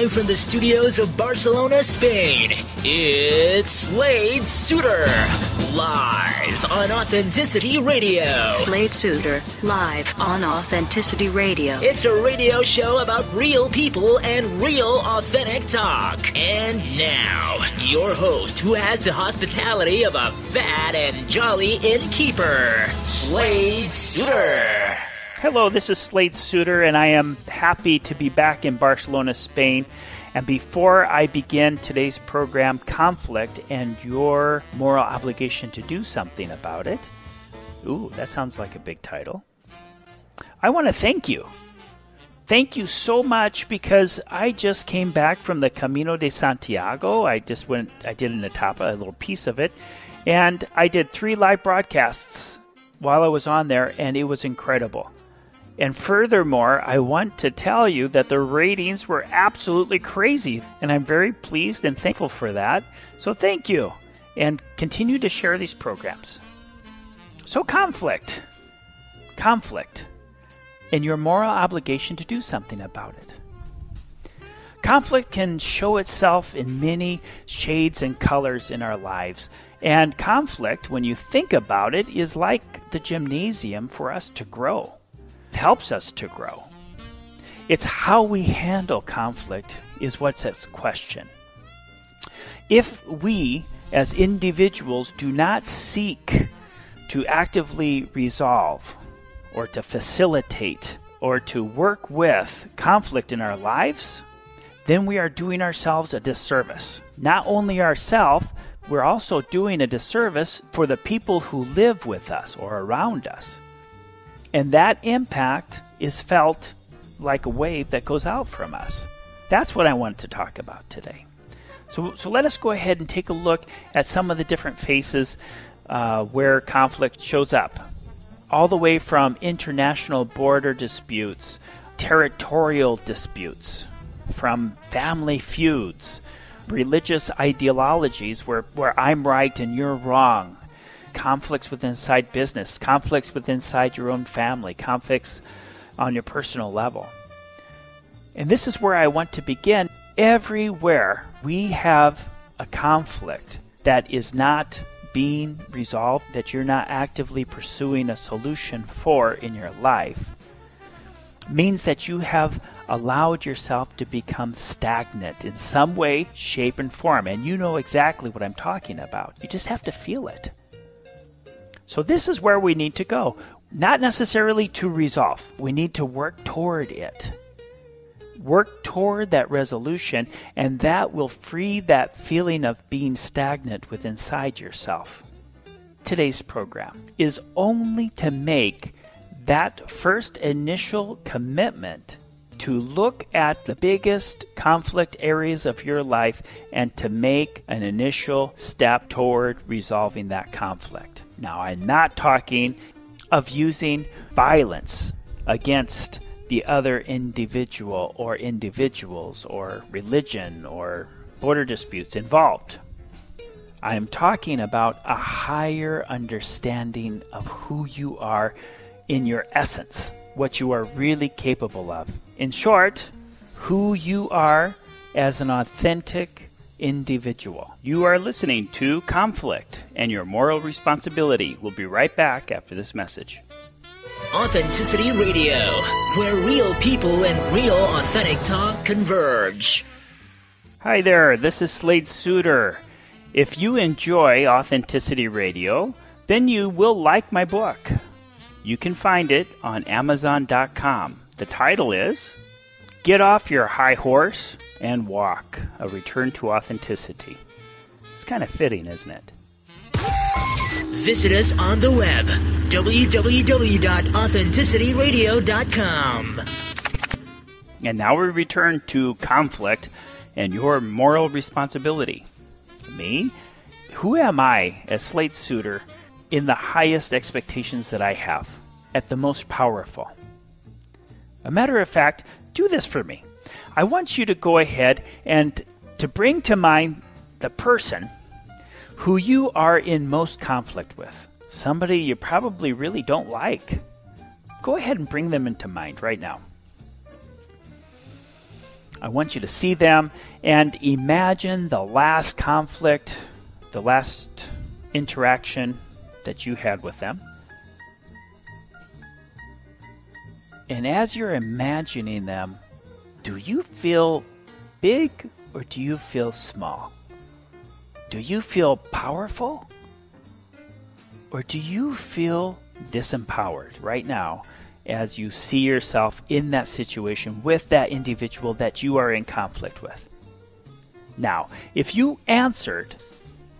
Live from the studios of Barcelona, Spain, it's Slade Suter, live on Authenticity Radio. Slade Suter, live on Authenticity Radio. It's a radio show about real people and real authentic talk. And now, your host, who has the hospitality of a fat and jolly innkeeper, Slade Suter. Hello, this is Slade Suter, and I am happy to be back in Barcelona, Spain. And before I begin today's program, Conflict and Your Moral Obligation to Do Something About It. Ooh, that sounds like a big title. I want to thank you. Thank you so much, because I just came back from the Camino de Santiago. I did an etapa, a little piece of it, and I did 3 live broadcasts while I was on there, and it was incredible. And furthermore, I want to tell you that the ratings were absolutely crazy, and I'm very pleased and thankful for that. So thank you, and continue to share these programs. So conflict, and your moral obligation to do something about it. Conflict can show itself in many shades and colors in our lives. And conflict, when you think about it, is like the gymnasium for us to grow. It helps us to grow. It's how we handle conflict is what's at question. If we, as individuals, do not seek to actively resolve or to facilitate or to work with conflict in our lives, then we are doing ourselves a disservice. Not only ourselves, we're also doing a disservice for the people who live with us or around us. And that impact is felt like a wave that goes out from us. That's what I wanted to talk about today. So let us go ahead and take a look at some of the different phases where conflict shows up. All the way from international border disputes, territorial disputes, from family feuds, religious ideologies where I'm right and you're wrong, conflicts with inside business, conflicts with inside your own family, conflicts on your personal level. And this is where I want to begin. Everywhere we have a conflict that is not being resolved, that you're not actively pursuing a solution for in your life, means that you have allowed yourself to become stagnant in some way, shape, and form. And you know exactly what I'm talking about. You just have to feel it. So this is where we need to go. Not necessarily to resolve. We need to work toward it. Work toward that resolution, and that will free that feeling of being stagnant within inside yourself. Today's program is only to make that first initial commitment to look at the biggest conflict areas of your life and to make an initial step toward resolving that conflict. Now, I'm not talking of using violence against the other individual or individuals or religion or border disputes involved. I am talking about a higher understanding of who you are in your essence, what you are really capable of. In short, who you are as an authentic individual. You are listening to Conflict and Your Moral Responsibility. We'll be right back after this message. Authenticity Radio, where real people and real authentic talk converge. Hi there, this is Slade Suter. If you enjoy Authenticity Radio, then you will like my book. You can find it on Amazon.com. The title is Get Off Your High Horse and Walk, A Return to Authenticity. It's kind of fitting, isn't it? Visit us on the web, www.authenticityradio.com. And now we return to conflict and your moral responsibility. Me? Who am I as Slade Suter in the highest expectations that I have, at the most powerful? A matter of fact, do this for me. I want you to go ahead and to bring to mind the person who you are in most conflict with. Somebody you probably really don't like. Go ahead and bring them into mind right now. I want you to see them and imagine the last conflict, the last interaction that you had with them. And as you're imagining them, do you feel big or do you feel small? Do you feel powerful or do you feel disempowered right now as you see yourself in that situation with that individual that you are in conflict with? Now, if you answered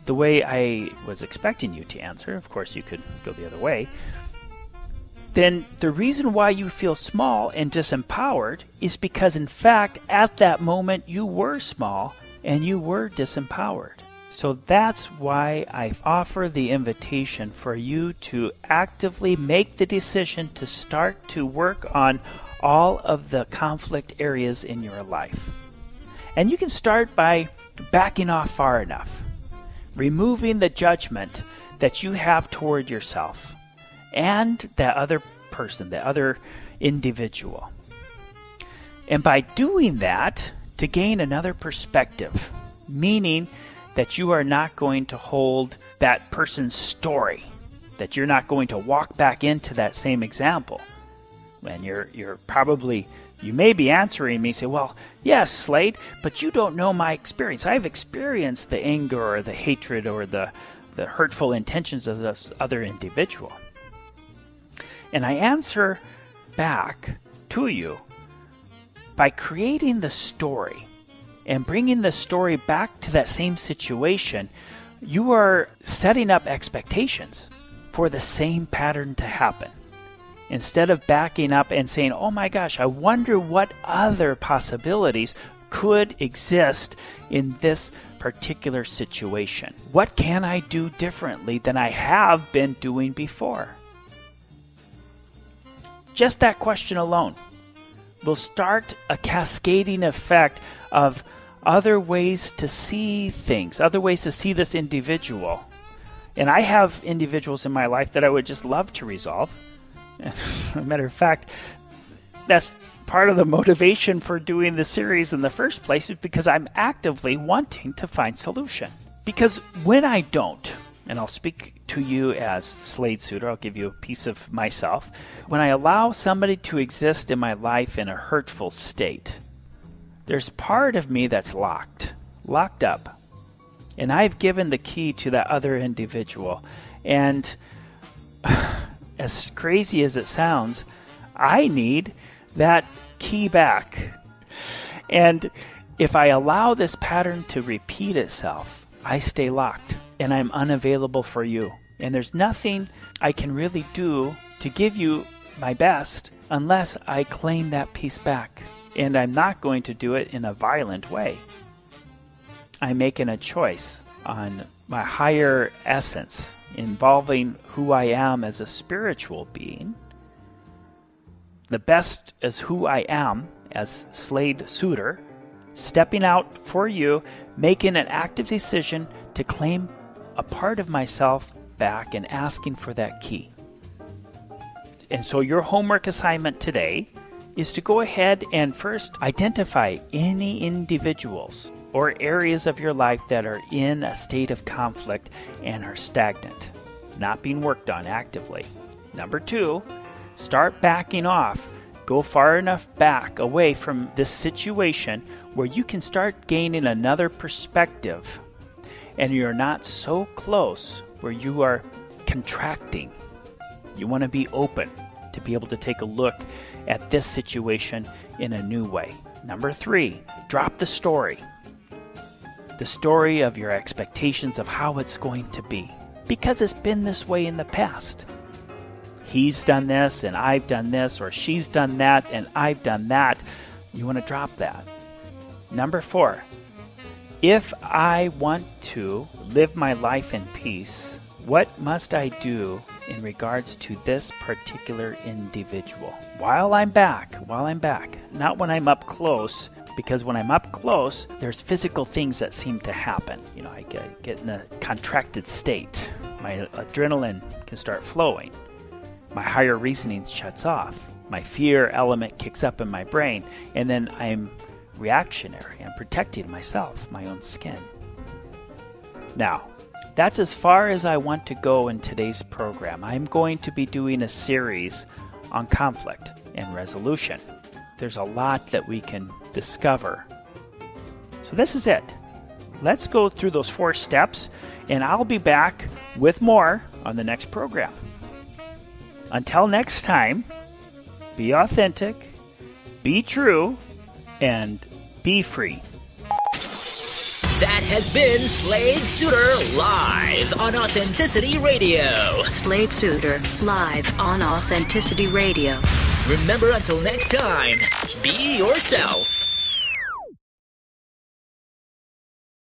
the way I was expecting you to answer, of course you could go the other way, then the reason why you feel small and disempowered is because, in fact, at that moment you were small and you were disempowered. So that's why I offer the invitation for you to actively make the decision to start to work on all of the conflict areas in your life. And you can start by backing off far enough, removing the judgment that you have toward yourself and that other person, that other individual. And by doing that, to gain another perspective, meaning that you are not going to hold that person's story, that you're not going to walk back into that same example. And you may be answering me, say, well, yes, Slade, but you don't know my experience. I've experienced the anger or the hatred or the hurtful intentions of this other individual. And I answer back to you by creating the story and bringing the story back to that same situation. You are setting up expectations for the same pattern to happen. Instead of backing up and saying, oh my gosh, I wonder what other possibilities could exist in this particular situation. What can I do differently than I have been doing before? Just that question alone will start a cascading effect of other ways to see things, other ways to see this individual. And I have individuals in my life that I would just love to resolve. As a matter of fact, that's part of the motivation for doing the series in the first place, is because I'm actively wanting to find solution. Because when I don't, and I'll speak to you as Slade Suter, I'll give you a piece of myself. When I allow somebody to exist in my life in a hurtful state, there's part of me that's locked up. And I've given the key to that other individual. And as crazy as it sounds, I need that key back. And if I allow this pattern to repeat itself, I stay locked and I'm unavailable for you. And there's nothing I can really do to give you my best unless I claim that piece back. And I'm not going to do it in a violent way. I'm making a choice on my higher essence involving who I am as a spiritual being. The best as who I am as Slade Suter, stepping out for you, making an active decision to claim a part of myself back and asking for that key. And so your homework assignment today is to go ahead and first identify any individuals or areas of your life that are in a state of conflict and are stagnant, not being worked on actively. Number 2, start backing off. Go far enough back away from this situation where you can start gaining another perspective and you're not so close where you are contracting. You want to be open to be able to take a look at this situation in a new way. Number 3, drop the story. The story of your expectations of how it's going to be. Because it's been this way in the past. He's done this and I've done this, or she's done that and I've done that. You want to drop that. Number 4, if I want to live my life in peace, what must I do in regards to this particular individual? While I'm back, not when I'm up close, because when I'm up close, there's physical things that seem to happen. You know, I get in a contracted state. My adrenaline can start flowing. My higher reasoning shuts off. My fear element kicks up in my brain, and then I'm reactionary. I'm protecting myself, my own skin. Now, that's as far as I want to go in today's program. I'm going to be doing a series on conflict and resolution. There's a lot that we can discover. So this is it. Let's go through those 4 steps, and I'll be back with more on the next program. Until next time, be authentic, be true, and be free. That has been Slade Suter live on Authenticity Radio. Slade Suter, live on Authenticity Radio. Remember, until next time, be yourself.